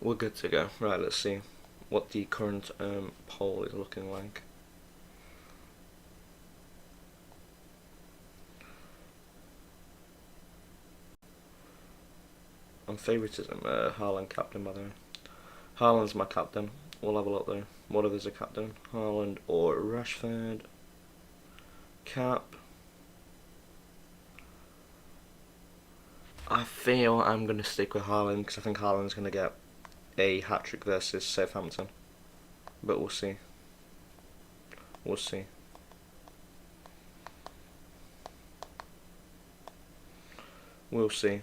We're good to go. Right, let's see what the current poll is looking like. On favouritism, Haaland captain, by the way. Haaland's my captain. We'll have a look though. What if there's a captain? Haaland or Rashford? Cap. I feel I'm going to stick with Haaland because I think Haaland's going to get a hat-trick versus Southampton. But we'll see. We'll see. We'll see.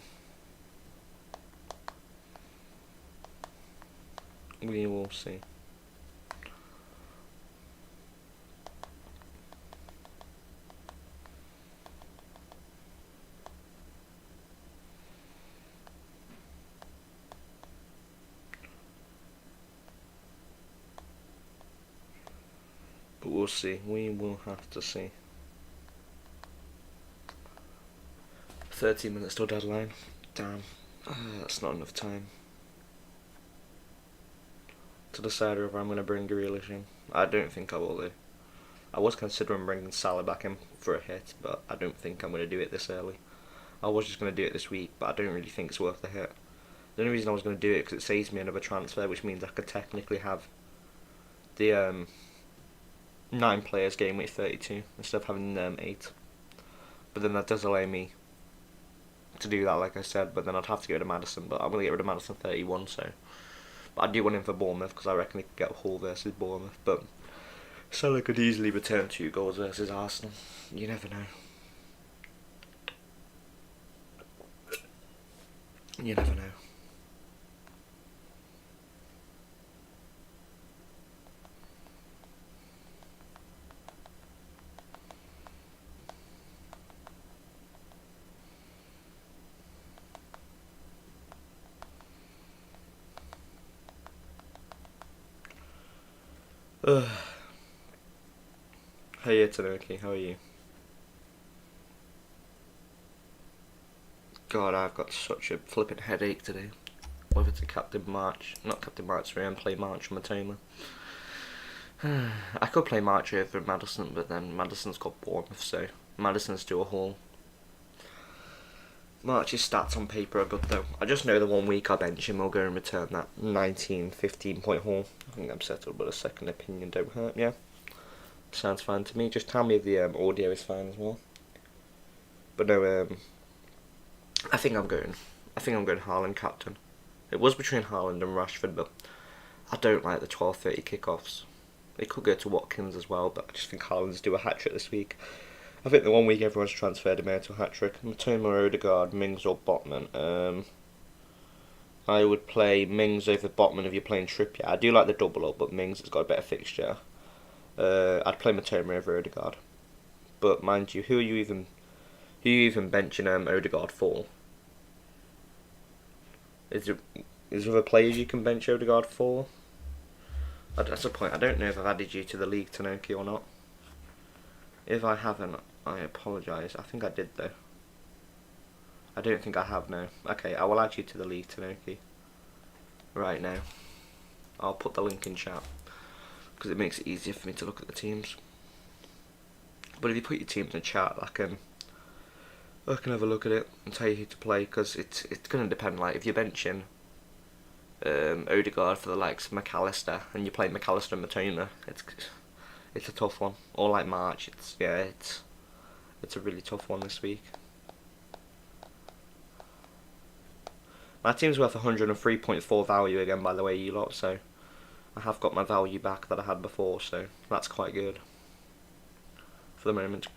We will see. But we'll see. We will have to see. 30 minutes till deadline. Damn. That's not enough time to decide whether I'm going to bring Grealish in. I don't think I will do. I was considering bringing Salah back in for a hit, but I don't think I'm going to do it this early. I was just going to do it this week, but I don't really think it's worth the hit. The only reason I was going to do it because it saves me another transfer, which means I could technically have the 9 players game week 32 instead of having 8. But then that does allow me to do that, like I said, but then I'd have to get rid of Maddison, but I'm going to get rid of Maddison 31, so. But I do want him for Bournemouth because I reckon he could get Hull versus Bournemouth, but Salah could easily return 2 goals versus Arsenal. You never know. You never know. Hey Tanuki, how are you? God, I've got such a flipping headache today. Whether to Captain March, not Captain March, and play March from Matoma. I could play March over Maddison, but then Maddison's got Bournemouth, so Maddison's to a Hall. March's stats on paper are good though. I just know the 1 week I bench him, I'll go and return that 19, 15 point haul. I think I'm settled, but a second opinion don't hurt, yeah. Sounds fine to me. Just tell me if the audio is fine as well. But no, I think I'm going Haaland captain. It was between Haaland and Rashford, but I don't like the 12:30 kickoffs. It could go to Watkins as well, but I just think Haaland's do a hat-trick this week. I think the 1 week everyone's transferred him into a hat-trick. Matoma, Odegaard, Mings or Botman. I would play Mings over Botman if you're playing Trippier. I do like the double up, but Mings has got a better fixture. I'd play Matoma over Odegaard. But mind you, who are you even benching Odegaard for? Is there other players you can bench Odegaard for? That's the point. I don't know if I've added you to the league, Tanoki, or not. If I haven't, I apologise. I think I did though. I don't think I have now. Okay, I will add you to the league, Tanoki. Right now. I'll put the link in chat because it makes it easier for me to look at the teams. But if you put your teams in chat, I can have a look at it and tell you who to play, because it's going to depend. Like if you're benching Odegaard for the likes of McAllister and you play McAllister and Matoma, it's a tough one. Or like March, it's a really tough one this week. My team's worth 103.4 value again, by the way, you lot, so I have got my value back that I had before, so that's quite good. For the moment,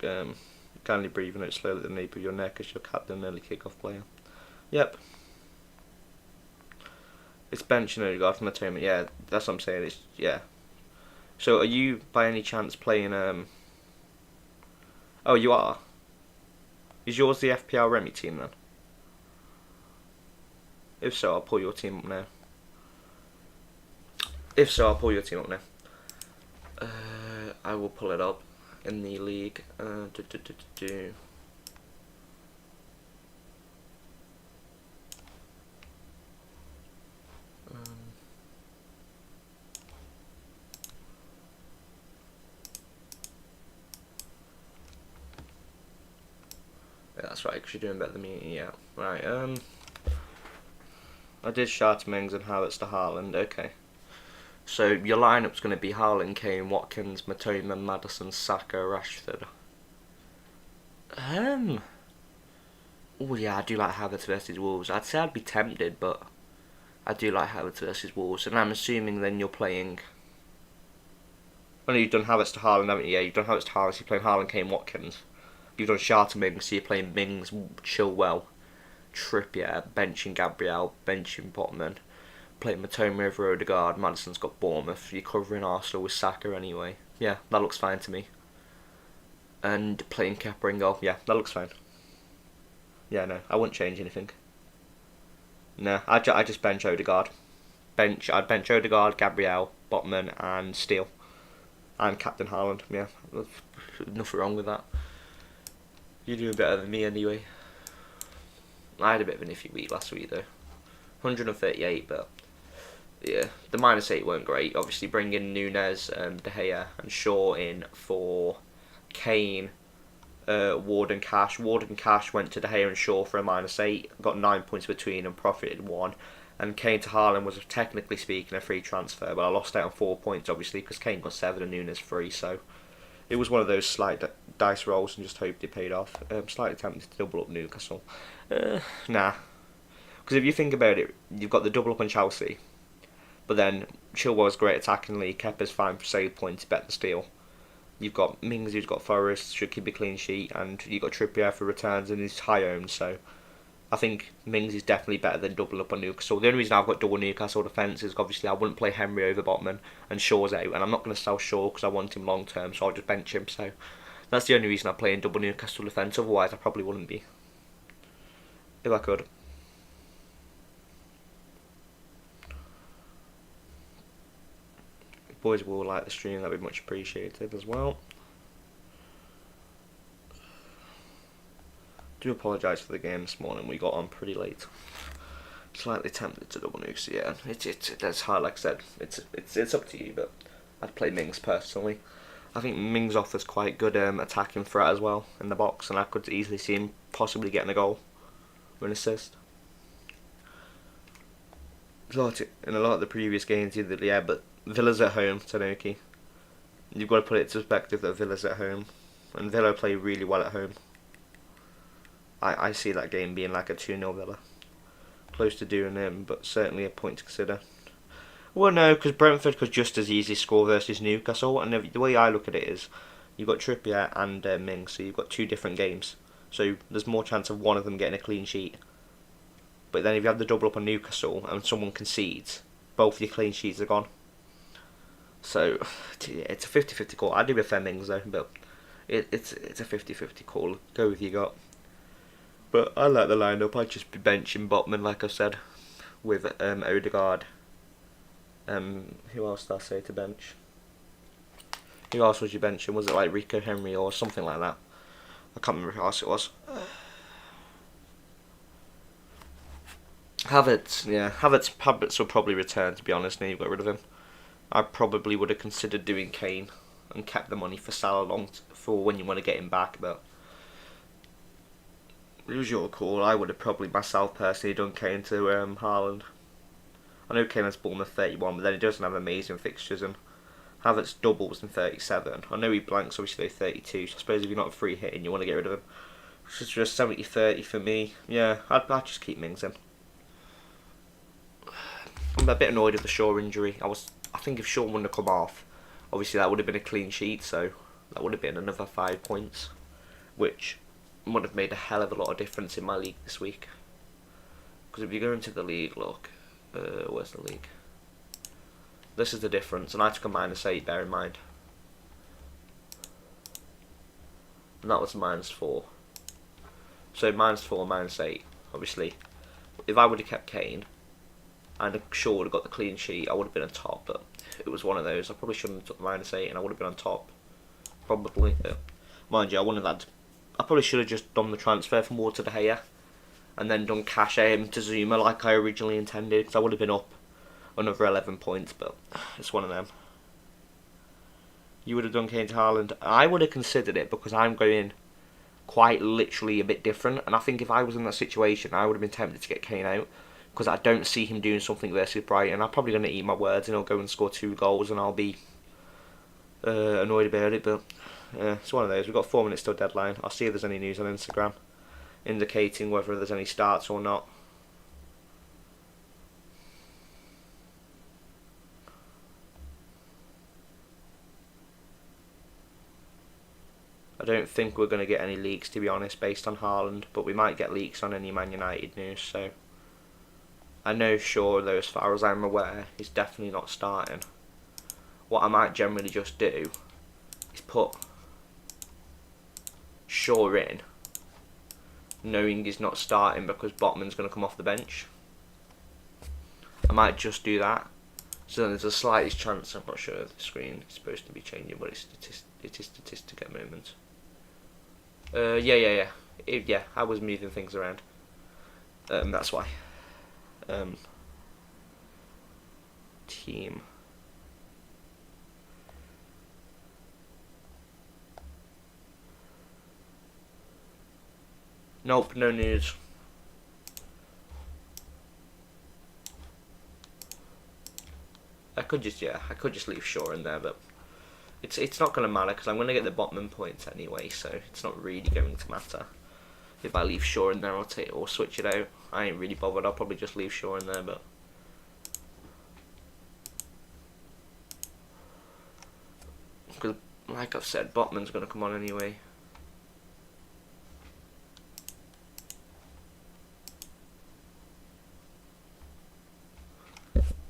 kindly breathing out slowly at the nape of your neck as your captain early kick-off player. Yep. It's benching Odegaard from Matoma, yeah, that's what I'm saying, yeah. So are you, by any chance, playing, Oh, you are? Is yours the FPL Remy team, then? If so, I'll pull your team up now. I will pull it up in the league. right, because you're doing better than me. Yeah, right. I did shout Mings and Havertz to Haaland. Okay. So your lineup's going to be Haaland, Kane, Watkins, Matoma, Maddison, Saka, Rashford. Oh yeah, I do like Havertz versus Wolves. I'd say I'd be tempted, but I do like Havertz versus Wolves. And I'm assuming then you're playing. Well, you've done Havertz to Haaland, haven't you? Yeah, you've done Havertz to Haaland. So you're playing Haaland, Kane, Watkins. You've done Shaw to Mings, so you're playing Mings, Chilwell, Trippier, benching Gabriel, benching Botman, playing Matoma over Odegaard. Maddison's got Bournemouth. You're covering Arsenal with Saka anyway. Yeah, that looks fine to me. And playing Kepa in goal. Yeah, that looks fine. Yeah, no, I wouldn't change anything. No, I just bench Odegaard. I'd bench Odegaard, Gabriel, Botman, and Steele. And Captain Haaland. Yeah, nothing wrong with that. You're doing better than me anyway. I had a bit of an iffy week last week though. 138, but yeah, the -8 weren't great. Obviously, bringing Nunes, De Gea, and Shaw in for Kane, Ward and Cash. Ward and Cash went to De Gea and Shaw for a -8, got 9 points between and profited 1. And Kane to Haaland was technically speaking a free transfer, but I lost out on 4 points obviously because Kane got 7 and Nunes 3. So it was one of those slight dice rolls and just hoped it paid off. Slightly tempted to double up Newcastle. Nah, because if you think about it, you've got the double up on Chelsea, but then Chilwell's great attackingly, Kepa's fine for save points, better than Steele. You've got Mings, who's got Forest, should keep a clean sheet, and you've got Trippier for returns and he's high owned, so I think Mings is definitely better than double up on Newcastle. The only reason I've got double Newcastle defence is obviously I wouldn't play Henry over Botman, and Shaw's out, and I'm not going to sell Shaw because I want him long term, so I'll just bench him. So that's the only reason I play in double Newcastle defence, otherwise I probably wouldn't be. If I could. If boys will like the stream, that'd be much appreciated as well. Do apologise for the game this morning. We got on pretty late. Slightly tempted to double nuke. So yeah, that's hard. Like I said, it's up to you. But I'd play Mings personally. I think Mings offers quite good attacking threat as well in the box, and I could easily see him possibly getting a goal or an assist. In a lot of the previous games, yeah, but Villa's at home, Tanuki. You've got to put it into perspective that Villa's at home, and Villa play really well at home. I see that game being like a 2-0 Villa. Close to doing him, but certainly a point to consider. Well, no, because Brentford could just as easily score versus Newcastle, and the way I look at it is, you've got Trippier and Mings, so you've got 2 different games. So there's more chance of one of them getting a clean sheet. But then if you have the double up on Newcastle and someone concedes, both your clean sheets are gone. So it's a 50-50 call. I do prefer Mings though, but it's a 50-50 call. Go with your gut. But I like the lineup. I'd just be benching Botman, like I said, with Odegaard. Who else did I say to bench? Who else was you benching? Was it like Rico Henry or something like that? I can't remember who else it was. Havertz will probably return, to be honest, now you've got rid of him. I probably would have considered doing Kane and kept the money for Salah for when you want to get him back, but it was your call. I would have probably myself personally done Kane to Haaland. I know Kane has Bournemouth 31, but then he doesn't have amazing fixtures, and Havertz doubles in 37. I know he blanks obviously 32, so I suppose if you're not a free hit and you want to get rid of him, it's just 70-30 for me. Yeah, I'd just keep Mings in. I'm a bit annoyed with the Shaw injury. I think if Shaw wouldn't have come off, obviously that would have been a clean sheet, so that would have been another 5 points, which would have made a hell of a lot of difference in my league this week. Because if you go into the league, look, where's the league? This is the difference, and I took a -8, bear in mind. And that was -4. So -4, -8, obviously. If I would have kept Kane, and Shaw would have got the clean sheet, I would have been on top, but it was one of those. I probably shouldn't have took the -8 and I would have been on top. Probably, but mind you, I probably should have just done the transfer from Ward to De Gea and then done cash him to Zuma like I originally intended, because I would have been up another 11 points, but it's one of them. You would have done Kane to Haaland. I would have considered it because I'm going quite literally a bit different. And I think if I was in that situation, I would have been tempted to get Kane out, because I don't see him doing something versus Brighton. I'm probably going to eat my words and he'll go and score 2 goals and I'll be annoyed about it. But it's one of those. We've got 4 minutes till deadline. I'll see if there's any news on Instagram indicating whether there's any starts or not. I don't think we're going to get any leaks, to be honest, based on Haaland, but we might get leaks on any Man United news. So I know Shaw, though, as far as I'm aware, is definitely not starting. What I might generally just do is put Shaw in, knowing he's not starting because Botman's going to come off the bench. I might just do that. So then there's a slightest chance, I'm not sure if the screen is supposed to be changing, but it is statistic at the moment. Yeah, I was moving things around. That's why. Team. Nope, no news. I could just leave Shaw in there, but it's not going to matter because I'm going to get the Botman points anyway, so it's not really going to matter if I leave Shaw in there or switch it out. I ain't really bothered. I'll probably just leave Shaw in there, but because, like I've said, Botman's going to come on anyway.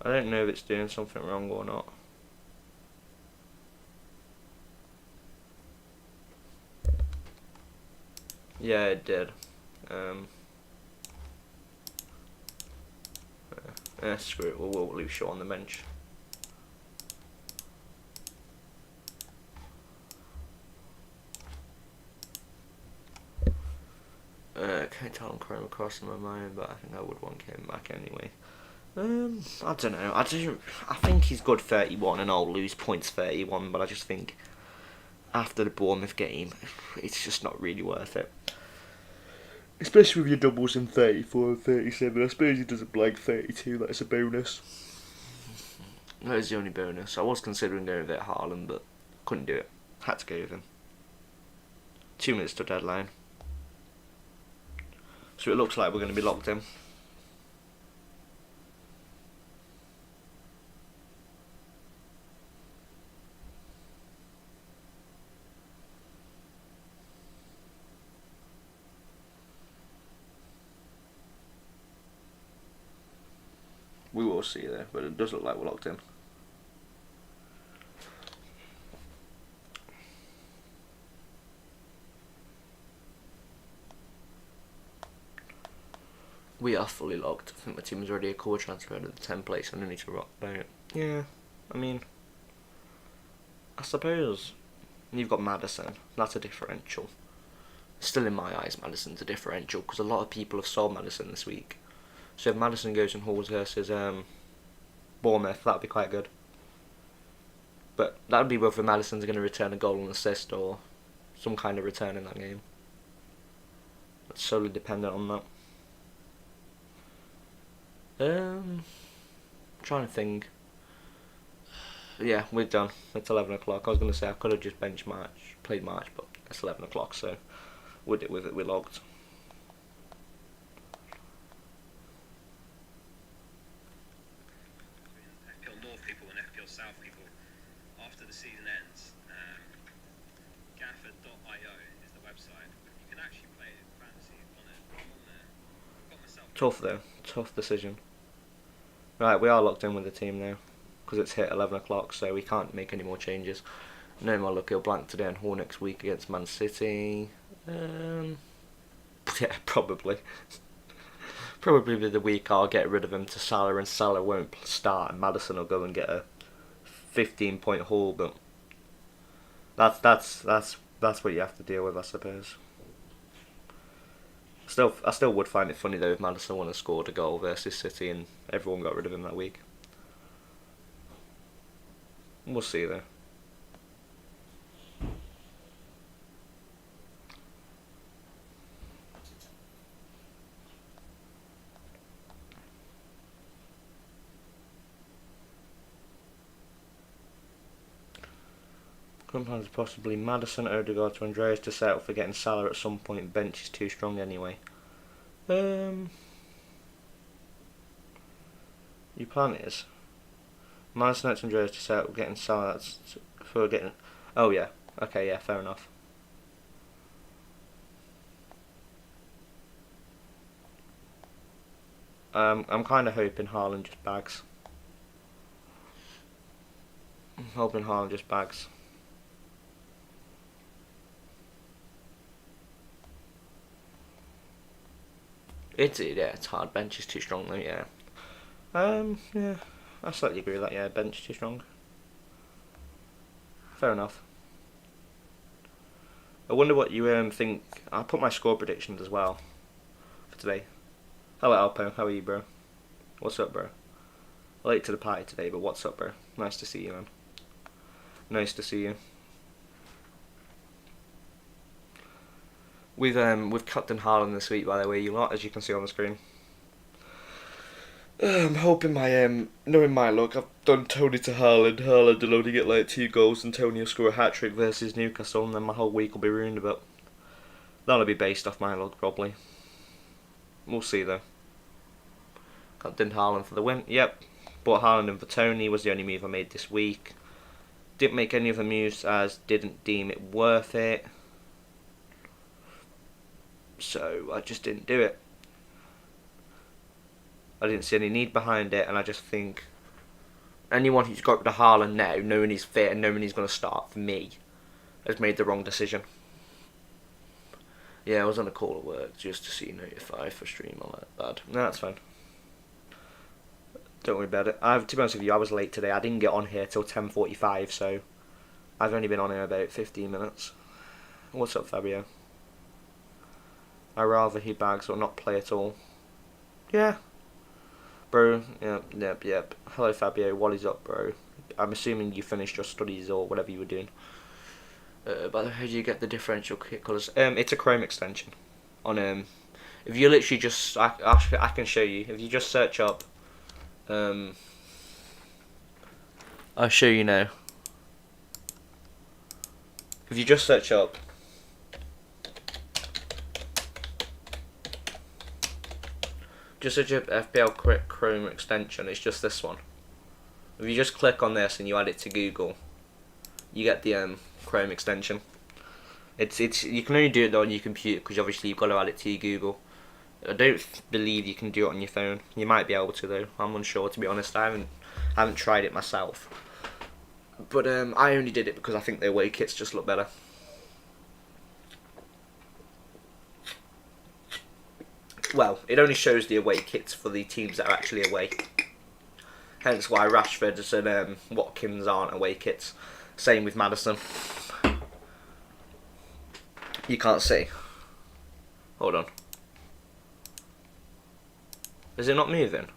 I don't know if it's doing something wrong or not. Yeah, it did. Screw it, we'll leave Shaw on the bench. Can't tell him Chrome across in my mind, but I think I would want him back anyway. I don't know. I think he's good 31 and I'll lose points 31, but I just think after the Bournemouth game, it's just not really worth it. Especially with your doubles in 34 and 37. I suppose he doesn't blank 32, that's a bonus. That is the only bonus. I was considering going with Haaland, but couldn't do it. Had to go with him. 2 minutes to deadline. So it looks like we're going to be locked in. We will see there, but it does look like we're locked in. We are fully locked. I think my team's already a core transfer out of the template, so I don't need to rock about it. Yeah, I mean, I suppose you've got Maddison. That's a differential. Still, in my eyes, Maddison's a differential because a lot of people have sold Maddison this week. So if Maddison goes and hauls versus Bournemouth, that'd be quite good. But that would be whether Maddison's going to return a goal and assist or some kind of return in that game. That's solely dependent on that. Trying to think. Yeah, we're done. It's 11 o'clock. I was going to say I could have just played March, but it's 11 o'clock, so we're logged. FPL North people and FPL South people, after the season ends, Gw30.io is the website. You can actually play fantasy on it. I'm on there. I've got myself. Tough though. Tough decision. Right, we are locked in with the team now because it's hit 11 o'clock, so we can't make any more changes. No more luck. He'll blank today and haul next week against Man City. Yeah, probably. Probably the week I'll get rid of him to Salah, and Salah won't start, and Maddison will go and get a 15-point haul. But that's what you have to deal with, I suppose. I still would find it funny though if Maddison won and scored a goal versus City and everyone got rid of him that week. We'll see though. Sometimes possibly Madison, Odegaard to Andreas to settle for getting Salah at some point. Bench is too strong anyway. Your plan is Madison to Andreas to settle getting Salah for getting. Oh yeah. Okay. Yeah. Fair enough. I'm kind of hoping Haaland just bags. I'm hoping Haaland just bags. It's hard. Bench is too strong though. Yeah. Yeah. I slightly agree with that. Yeah, bench too strong. Fair enough. I wonder what you think. I put my score predictions as well for today. Hello Alpo, how are you, bro? What's up, bro? Late to the party today, but what's up, bro? Nice to see you, man. Nice to see you. We've captain Haaland this week, by the way, you lot, as you can see on the screen. I'm hoping knowing my luck, I've done Tony to Haaland. Haaland will only get like 2 goals and Tony will score a hat-trick versus Newcastle and then my whole week will be ruined, but that'll be based off my luck, probably. We'll see, though. Captain Haaland for the win. Yep. Bought Haaland in for Tony, was the only move I made this week. Didn't make any other moves as didn't deem it worth it. So I just didn't do it. I didn't see any need behind it, and I just think anyone who's got rid of Haaland now, knowing he's fit and knowing he's going to start, for me, has made the wrong decision. Yeah, I was on a call at work just to see notify for stream all that bad. No, that's fine. Don't worry about it. To be honest with you, I was late today. I didn't get on here till 10:45, so I've only been on here about 15 minutes. What's up, Fabio? I rather he bags or not play at all. Yeah. Bro, yep. Hello, Fabio. What is up, bro? I'm assuming you finished your studies or whatever you were doing. By the way, how do you get the differential kit colours? It's a Chrome extension. If you literally just, I can show you. If you just search up, I'll show you now. If you just search up FPL Chrome extension, it's just this one. If you just click on this and you add it to Google, you get the Chrome extension. It's you can only do it though on your computer because obviously you've got to add it to your Google. I don't believe you can do it on your phone. You might be able to though. I'm unsure, to be honest. I haven't tried it myself. But I only did it because I think the away kits just look better. Well, it only shows the away kits for the teams that are actually away. Hence why Rashford and Watkins aren't away kits. Same with Madison. You can't see. Hold on. Is it not moving?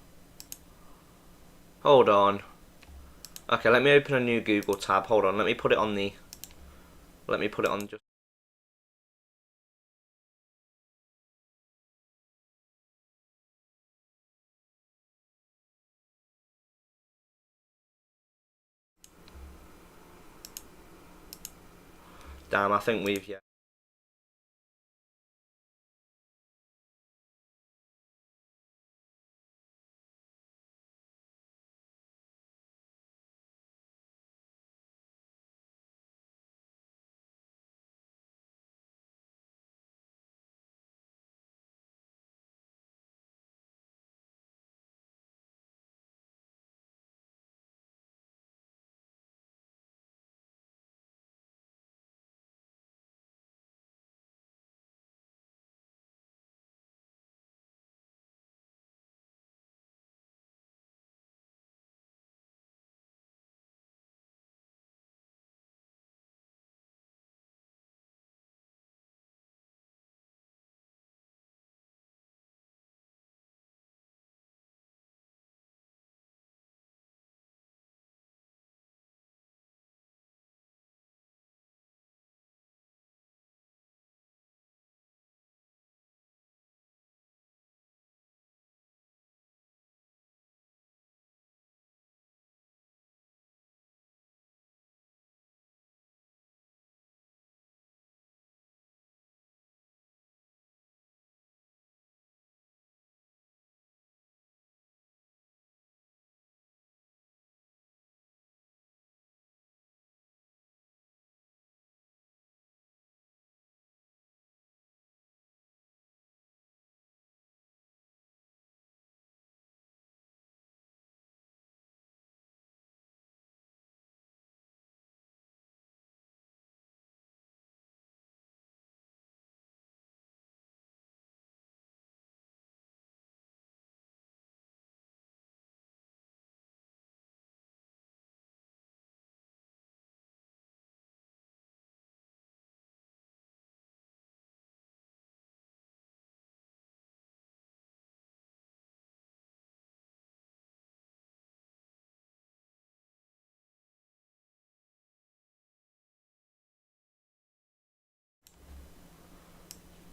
Hold on. Okay, let me open a new Google tab. Hold on, let me put it on just damn, I think we've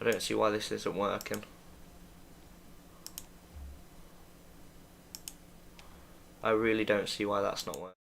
I don't see why this isn't working. I really don't see why that's not working.